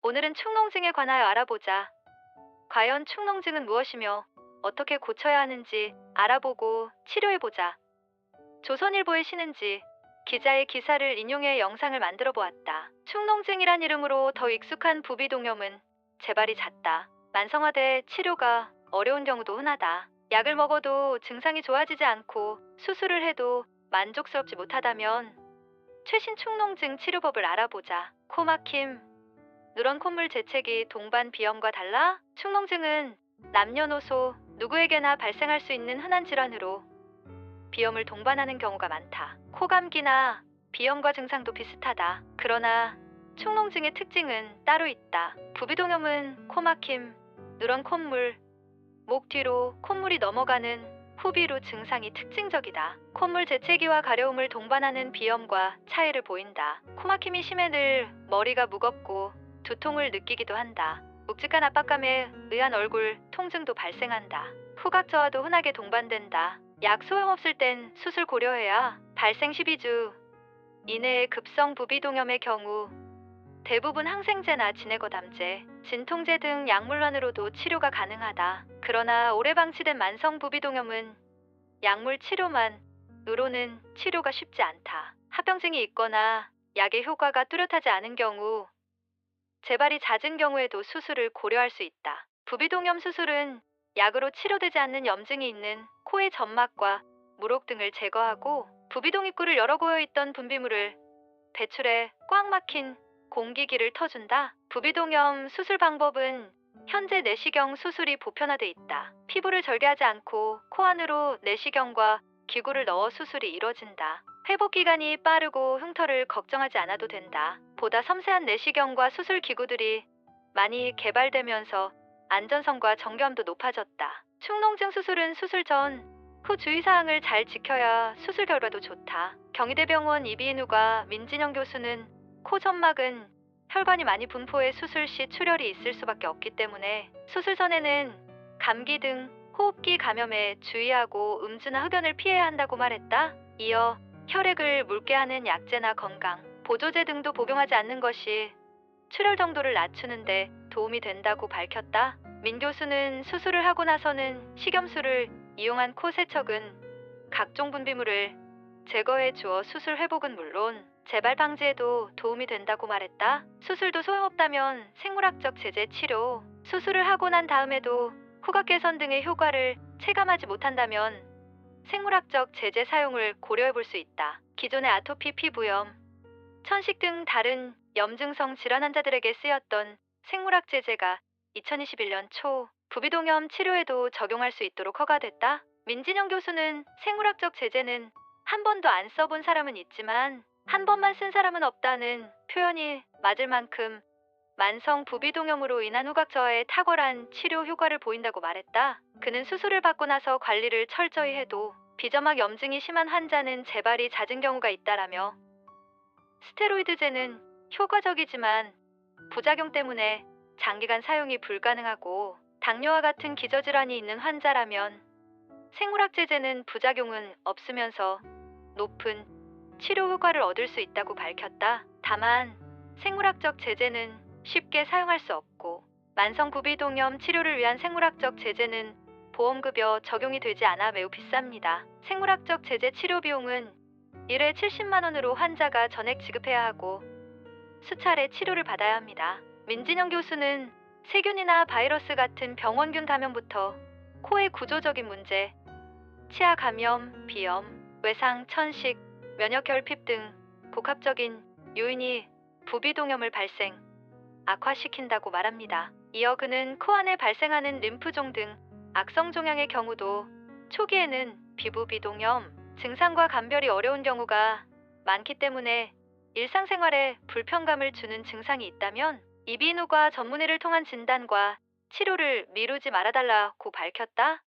오늘은 축농증에 관하여 알아보자. 과연 축농증은 무엇이며 어떻게 고쳐야 하는지 알아보고 치료해보자. 조선일보의 신은지 기자의 기사를 인용해 영상을 만들어 보았다. 축농증이란 이름으로 더 익숙한 부비동염은 재발이 잦다. 만성화돼 치료가 어려운 경우도 흔하다. 약을 먹어도 증상이 좋아지지 않고 수술을 해도 만족스럽지 못하다면 최신 축농증 치료법을 알아보자. 코막힘, 누런 콧물 재채기, 동반 비염과 달라 축농증은 남녀노소 누구에게나 발생할 수 있는 흔한 질환으로 비염을 동반하는 경우가 많다. 코감기나 비염과 증상도 비슷하다. 그러나 축농증의 특징은 따로 있다. 부비동염은 코막힘, 누런 콧물, 목 뒤로 콧물이 넘어가는 후비루 증상이 특징적이다. 콧물 재채기와 가려움을 동반하는 비염과 차이를 보인다. 코막힘이 심해 늘 머리가 무겁고 두통을 느끼기도 한다. 묵직한 압박감에 의한 얼굴 통증도 발생한다. 후각저하도 흔하게 동반된다. 약 소용없을 땐 수술 고려해야 발생 12주 이내의 급성 부비동염의 경우 대부분 항생제나 진해거담제, 진통제 등 약물만으로도 치료가 가능하다. 그러나 오래 방치된 만성 부비동염은 약물 치료만으로는 치료가 쉽지 않다. 합병증이 있거나 약의 효과가 뚜렷하지 않은 경우, 재발이 잦은 경우에도 수술을 고려할 수 있다. 부비동염 수술은 약으로 치료되지 않는 염증이 있는 코의 점막과 물혹 등을 제거하고 부비동 입구를 열어 고여 있던 분비물을 배출해 꽉 막힌 공기기를 터준다. 부비동염 수술 방법은 현재 내시경 수술이 보편화돼 있다. 피부를 절개하지 않고 코 안으로 내시경과 기구를 넣어 수술이 이뤄진다. 회복 기간이 빠르고 흉터를 걱정하지 않아도 된다. 보다 섬세한 내시경과 수술 기구들이 많이 개발되면서 안전성과 정교함도 높아졌다. 축농증 수술은 수술 전, 후 주의사항을 잘 지켜야 수술 결과도 좋다. 경희대병원 이비인후과 민진영 교수는 코 점막은 혈관이 많이 분포해 수술 시 출혈이 있을 수밖에 없기 때문에 수술 전에는 감기 등 호흡기 감염에 주의하고 음주나 흡연을 피해야 한다고 말했다. 이어 혈액을 묽게 하는 약제나 건강 보조제 등도 복용하지 않는 것이 출혈 정도를 낮추는 데 도움이 된다고 밝혔다. 민 교수는 수술을 하고 나서는 식염수를 이용한 코 세척은 각종 분비물을 제거해 주어 수술 회복은 물론 재발 방지에도 도움이 된다고 말했다. 수술도 소용없다면 생물학적 제재 치료, 수술을 하고 난 다음에도 후각 개선 등의 효과를 체감하지 못한다면 생물학적 제재 사용을 고려해 볼 수 있다. 기존의 아토피 피부염, 천식 등 다른 염증성 질환 환자들에게 쓰였던 생물학 제재가 2021년 초 부비동염 치료에도 적용할 수 있도록 허가됐다. 민진영 교수는 생물학적 제재는 한 번도 안 써본 사람은 있지만 한 번만 쓴 사람은 없다는 표현이 맞을 만큼 만성 부비동염으로 인한 후각저하에 탁월한 치료 효과를 보인다고 말했다. 그는 수술을 받고 나서 관리를 철저히 해도 비점막 염증이 심한 환자는 재발이 잦은 경우가 있다라며 스테로이드제는 효과적이지만 부작용 때문에 장기간 사용이 불가능하고 당뇨와 같은 기저질환이 있는 환자라면 생물학 제제는 부작용은 없으면서 높은 치료 효과를 얻을 수 있다고 밝혔다. 다만 생물학적 제제는 쉽게 사용할 수 없고 만성 부비동염 치료를 위한 생물학적 제제는 보험급여 적용이 되지 않아 매우 비쌉니다. 생물학적 제제 치료 비용은 1회 70만 원으로 환자가 전액 지급해야 하고 수차례 치료를 받아야 합니다. 민진영 교수는 세균이나 바이러스 같은 병원균 감염부터 코의 구조적인 문제, 치아 감염, 비염, 외상, 천식, 면역 결핍 등 복합적인 요인이 부비동염을 발생, 악화시킨다고 말합니다. 이어 그는 코 안에 발생하는 림프종 등 악성 종양의 경우도 초기에는 비부비동염 증상과 감별이 어려운 경우가 많기 때문에 일상생활에 불편감을 주는 증상이 있다면 이비인후과 전문의를 통한 진단과 치료를 미루지 말아달라고 밝혔다.